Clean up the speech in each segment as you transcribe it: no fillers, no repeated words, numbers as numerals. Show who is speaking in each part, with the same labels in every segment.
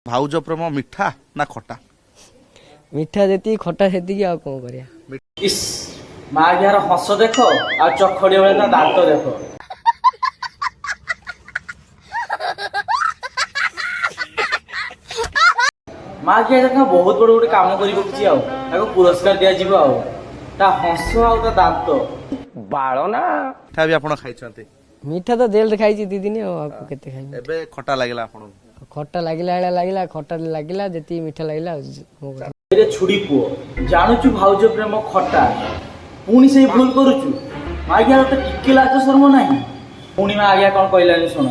Speaker 1: भाउज प्रेम मिठा ना खटा?
Speaker 2: मिठा देती खटा सेती आ कौन करिया।
Speaker 3: इस माँ यार हस देख आ चखड़ी बेले दांत देख। माँ की आज बहुत बड़ गोटे काम कर पुरस्कार दिया जीव हस आ दांत
Speaker 4: बाल ना
Speaker 1: मिठा भी आपण खाइछन्ते?
Speaker 2: मिठा तो जेल खाई दी दिन आपको केते खाई।
Speaker 1: एबे खटा लागला आपण?
Speaker 2: खट्टा लागला खट्टा लागला जेती मिठा लागला
Speaker 3: रे छुड़ी पुओ जानुचु भाउज प्रेम खट्टा पुणी से भूल करूचु। माँ यार तो टिके लाज शर्म नाही पुणी माँ आज्ञा कौन कहलानी सुन।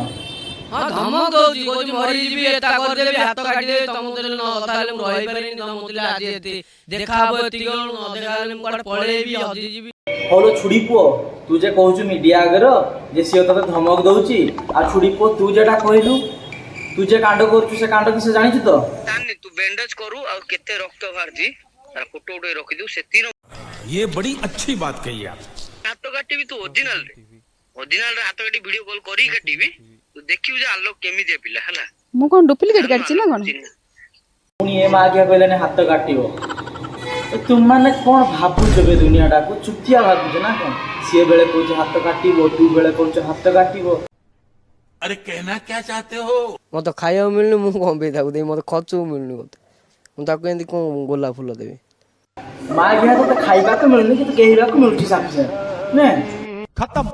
Speaker 5: हां धमक दोजी कोजी मरी जीबी एता कर देबी हाथ काटी दे तमुतले न ताले मु रहि पारेनी तमुतले आज एते देखाबो एतिगल न देखाले मु काट पळेबी हजी जीबी।
Speaker 3: होलो छुड़ी पुओ तू जे कहूचु मीडिया आगर जे सियो तते धमक दउची आ छुड़ी पुओ तू जेटा कहलु तू जे कांड करछु से कांड किसे जानिछु तो
Speaker 6: ताने तू बैंडेज करू आ केते रक्त बाहरजी तार फोटो उठे रखि दउ से तीन।
Speaker 7: ये बड़ी अच्छी बात कही आप।
Speaker 6: हाथ काटी भी तू ओरिजिनल रे हाथ काटी वीडियो कॉल करी काटीबी तू देखिउ जे आलो केमी दे पिला हला
Speaker 8: मु कोन डुप्लीकेट काटछि ना कोन
Speaker 3: पुणी ए माँ आज्ञा कहलेने हाथ काटिबो तुम माने कोन भाबुछ बे दुनिया डाको चुतिया भाबुछ ना कोन से बेले कहूछ हाथ काटिबो तू बेले कहूछ हाथ काटिबो।
Speaker 7: अरे कहना क्या चाहते हो?
Speaker 2: मत खाया मिलनु मु कौन बे ताकू दे मत खचु मिलनु मु ताकू एंदी कोन गोला फूल देबी।
Speaker 3: माँ आज्ञा तो खाइबा तो मिलनी कि केहिबा को मिलछि साफे ने
Speaker 7: खत्म।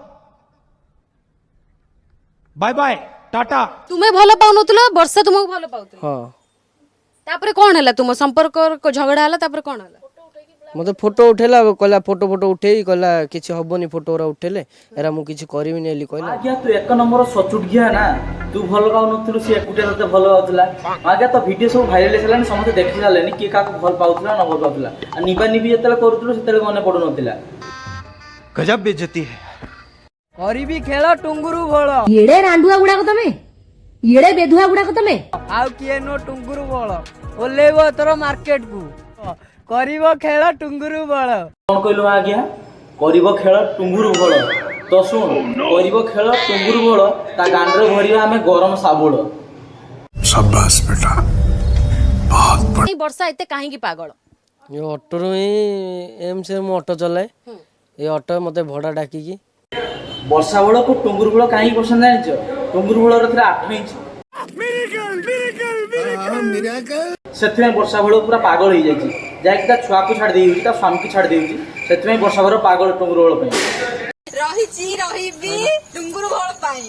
Speaker 7: Bye bye tata.
Speaker 8: तुम्हें भल पाउनतलो वर्षा तुमको भल पाउतलो
Speaker 2: हां
Speaker 8: तापर कोन हला तुम संपर्क को झगड़ा हला तापर कोन हला
Speaker 2: मते फोटो उठेला कहला फोटो उठेई कहला किछि हबनी फोटो रा उठेले एरा मु किछि करबी नेली कहला।
Speaker 3: आज्ञा तू एक नंबर सचुट गया ना तू भल पाउनतलो से एकुटिया तते भल पाउतला। आज्ञा तो वीडियो सब वायरल हेलानी समस्त देखि जालेनी के का भल पाउतला न भल पाउतला आ निबा निबी जतले करूतलो सेतले मने पडु नथिला।
Speaker 7: गजब बेइज्जती है।
Speaker 2: करबी खेल टुंगुरु बळ
Speaker 9: येड़े रांडुआ गुडा को तमे येड़े बेधुआ गुडा को तमे
Speaker 2: आउ किए नो टुंगुरु बळ ओलेबो तोर मार्केट को करिवो खेल टुंगुरु बळ।
Speaker 3: कोन कहलु आज्ञा करिवो खेल टुंगुरु बळ तो सुन करिवो खेल टुंगुरु बळ ता गांडरे भरिया हमें गरम साबुळ।
Speaker 7: शाबाश बेटा बहुत बड़ा।
Speaker 8: ए वर्षा एते काहे की पागल
Speaker 2: ये ऑटो रो एम से मो ऑटो चलाए ये ऑटो मते भड़ा डाकी की
Speaker 3: वर्षा बळ को टुंगुरु बळ काहे पसंद जानिछ टुंगुरु बळ रे 8 इंच से वर्षा बळ पूरा पागल हो जाई जाई ता छुआ को छाड़ देई ता स्वामी को छाड़ देई से वर्षा बळ पागल टुंगुरु बळ पे
Speaker 9: रहीबी टुंगुरु बळ पाई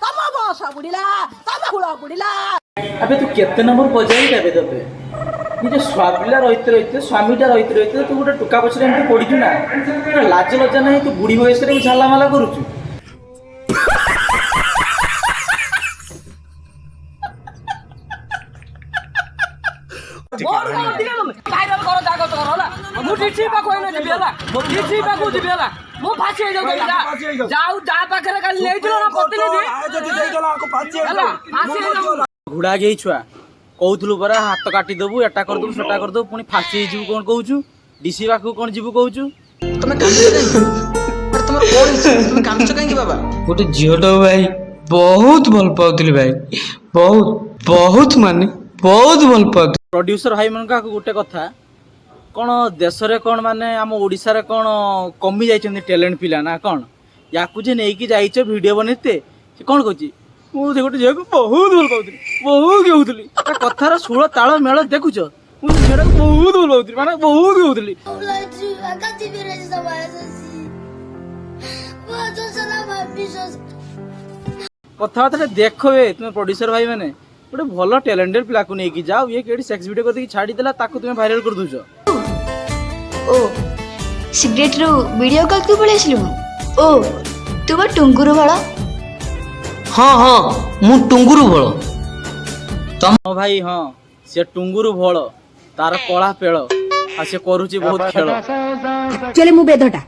Speaker 9: तमा बसा बुडिला तमा हुळा बुडिला।
Speaker 3: अबे तू केते नंबर बजाई देबे तते निजे स्वामीला रहिते स्वामीटा रहिते तू गोटे टुका पछरे एमती पडिछु ना लाज लज्जा नाही तू बुढी बयस रे झाला माला करूछु।
Speaker 5: वायरल करो जागो तो होला मु डीसी पा कोइ न जिबेला मु डीसी पा को जिबेला मु फासी हे जाऊ जाऊ जा पाखरे का ले दिलो ना पतली दे जति दे देला को फासी हे जाऊ
Speaker 3: घुडा गेई छुआ कहउथलु परा हाथ काटी देबू एटा कर दू सेटा कर दू पुनी फासी हे जीव कोन कहउछु डीसी पाखु कोन जीव कहउछु
Speaker 5: तमे कांदे पर तमर कोन तमे कांदछ काहे की बाबा गोटे जियोटो भाई बहुत भल पाउतली भाई बहुत बहुत माने बहुत भल पाउत।
Speaker 3: प्रोड्यूसर भाई मन का गोटे कथा कौन देश रे कौन माने आम ओडिसा रे कौन कमी जाइछन्ती टैलेंट पिला ना कौन याकू जे नेकी जाइछ वीडियो बनैते से कौन कहछि मु से गोटे जे बहुत भल पाउतली बहुत कहउतली ता कथार सुळ ताळ मेळ देखुछ मु सेडा बहुत भल पाउतली माने बहुत कहउतली कथा देख तुम प्रोड्यूसर भाई मैंने गोटे भल टैलेंटेड पिला को नेकी जाओ ये केडी सेक्स वीडियो करके छाड़ी देला ताको तुम वायरल कर दोछ।
Speaker 9: ओ सिगरेट रो वीडियो कॉल क्यों पळे आछलु ओ तू बा टुंगुरु बळ
Speaker 5: हां हां मु टुंगुरु बळ
Speaker 3: तम भाई हां से टुंगुरु भळ तार कळा पेळ आ से करूची बहुत खेळ
Speaker 9: चले मु बेधटा